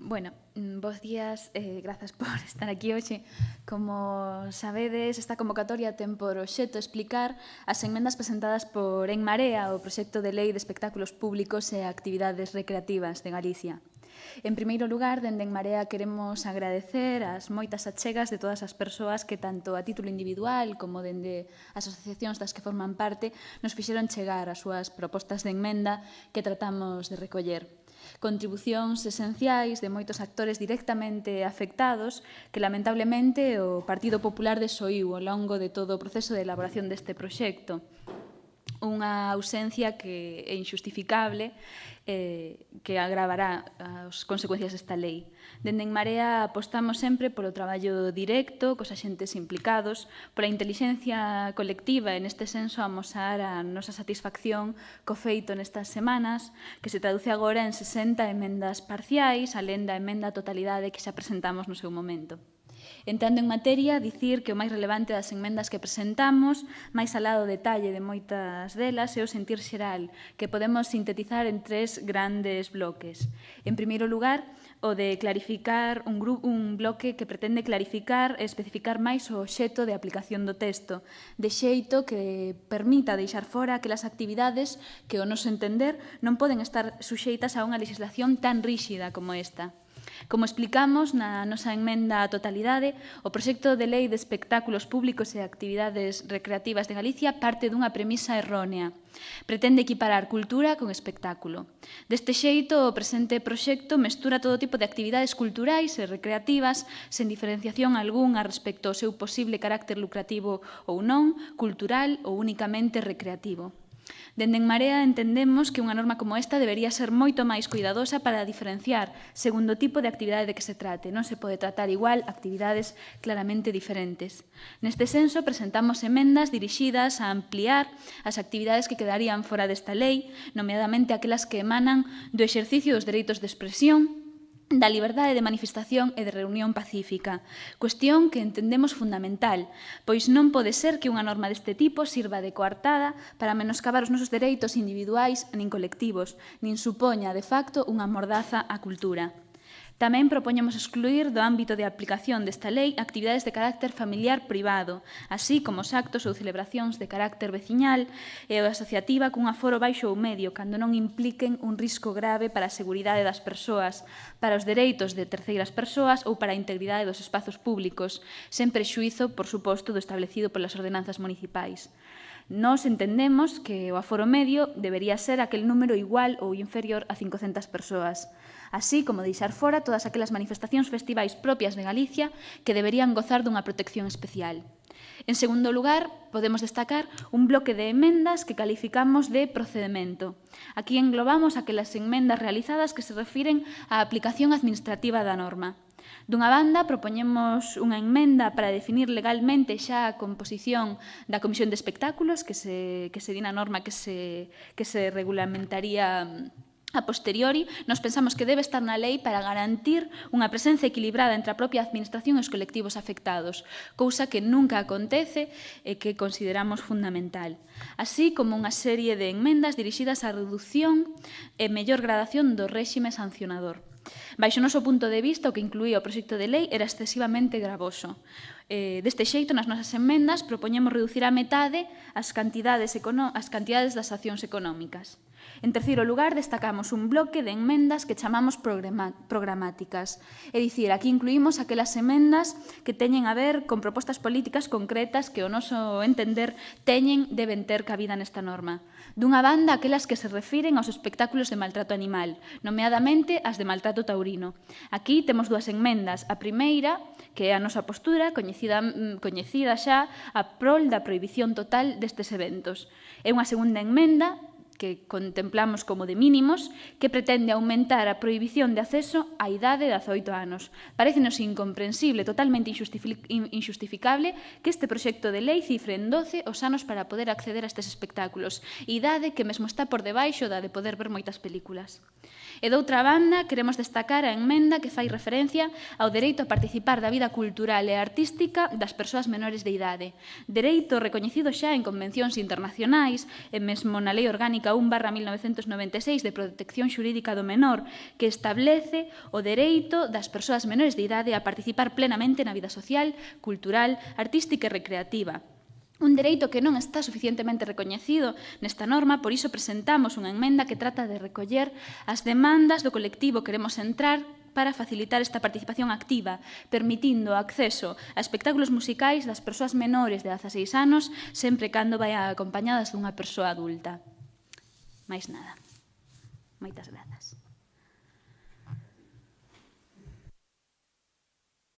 Bos días, grazas por estar aquí hoxe. Como sabedes, esta convocatoria ten por obxecto explicar as enmendas presentadas por En Marea ao proxecto de lei de espectáculos públicos e actividades recreativas de Galicia. En primeiro lugar, dende En Marea queremos agradecer as moitas achegas de todas as persoas que tanto a título individual como dende as asociacións das que forman parte nos fixeron chegar as súas propostas de enmenda que tratamos de recoller. Contribucións esenciais de moitos actores directamente afectados que, lamentablemente, o Partido Popular desoíu ao longo de todo o proceso de elaboración deste proxecto. Unha ausencia que é injustificable que agravará as consecuencias desta lei. Dende En Marea apostamos sempre polo traballo directo cos axentes implicados, pola intelixencia colectiva e neste senso amosar a nosa satisfacción co feito nestas semanas, que se traduce agora en 60 emendas parciais, alén da emenda a totalidade que xa presentamos no seu momento. Entrando en materia, dicir que o máis relevante das enmendas que presentamos, máis alá do detalle de moitas delas, é o sentir xeral, que podemos sintetizar en tres grandes bloques. En primeiro lugar, o de clarificar un bloque que pretende clarificar e especificar máis o obxecto de aplicación do texto, de xeito que permita deixar fora aquelas actividades que, ao noso entender, non poden estar suxeitas a unha legislación tan ríxida como esta. Como explicamos na nosa emenda á totalidade, o proxecto de lei de espectáculos públicos e actividades recreativas de Galicia parte dunha premisa errónea. Pretende equiparar cultura con espectáculo. Deste xeito, o presente proxecto mestura todo tipo de actividades culturais e recreativas sen diferenciación algunha respecto ao seu posible carácter lucrativo ou non, cultural ou únicamente recreativo. Dende En Marea entendemos que unha norma como esta debería ser moito máis cuidadosa para diferenciar segundo o tipo de actividade de que se trate. Non se pode tratar igual actividades claramente diferentes. Neste senso, presentamos emendas dirixidas a ampliar as actividades que quedarían fora desta lei, nomeadamente aquelas que emanan do exercicio dos dereitos de expresión, da liberdade de manifestación e de reunión pacífica, cuestión que entendemos fundamental, pois non pode ser que unha norma deste tipo sirva de coartada para menoscabar os nosos dereitos individuais nin colectivos, nin supoña, de facto, unha mordaza á cultura. Tamén propoñemos excluir do ámbito de aplicación desta lei actividades de carácter familiar privado, así como os actos ou celebracións de carácter veciñal e asociativa cun aforo baixo ou medio, cando non impliquen un risco grave para a seguridade das persoas, para os dereitos de terceiras persoas ou para a integridade dos espazos públicos, sen prexuízo, por suposto, do establecido polas ordenanzas municipais. Nós entendemos que o aforo medio debería ser aquel número igual ou inferior a 500 persoas, así como deixar fora todas aquelas manifestacións festivais propias de Galicia que deberían gozar dunha protección especial. En segundo lugar, podemos destacar un bloque de emendas que calificamos de procedemento. Aquí englobamos aquelas enmendas realizadas que se refiren á aplicación administrativa da norma. Dunha banda, propoñemos unha emenda para definir legalmente xa a composición da Comisión de Espectáculos, que se di na norma que se regulamentaría a posteriori. Nos pensamos que debe estar na lei para garantir unha presenza equilibrada entre a propia administración e os colectivos afectados, cousa que nunca acontece e que consideramos fundamental. Así como unha serie de enmendas dirixidas á reducción e mellor gradación do réxime sancionador. Baixo o noso punto de vista, o que incluía o proxecto de lei era excesivamente gravoso. Deste xeito, nas nosas enmendas, propoñemos reducir a metade as cantidades das accións económicas. En terceiro lugar, destacamos un bloque de enmendas que chamamos programáticas. É dicir, aquí incluímos aquelas emendas que teñen a ver con propostas políticas concretas que, ao noso entender, deben ter cabida nesta norma. Dunha banda, aquelas que se refiren aos espectáculos de maltrato animal, nomeadamente as de maltrato taurino. Aquí temos dúas enmendas. A primeira, que é a nosa postura, coñecida xa, a prol da prohibición total destes eventos. É unha segunda enmenda que contemplamos como de mínimos, que pretende aumentar a prohibición de acceso á idade de 18 anos. Parécenos incomprensible, totalmente injustificable, que este proxecto de lei cifre en 12 os anos para poder acceder a estes espectáculos, idade que mesmo está por debaixo da de poder ver moitas películas. E doutra banda, queremos destacar a emenda que fai referencia ao dereito a participar da vida cultural e artística das persoas menores de idade. Dereito recoñecido xa en convencións internacionais e mesmo na Lei Orgánica Básica 1/1996 de Protección Xurídica do Menor, que establece o dereito das persoas menores de idade a participar plenamente na vida social, cultural, artística e recreativa. Un dereito que non está suficientemente recoñecido nesta norma, por iso presentamos unha emenda que trata de recoller as demandas do colectivo Queremos Entrar para facilitar esta participación activa, permitindo o acceso a espectáculos musicais das persoas menores de 16 anos, sempre cando vayan acompañadas dunha persoa adulta. Mais nada. Moitas grazas.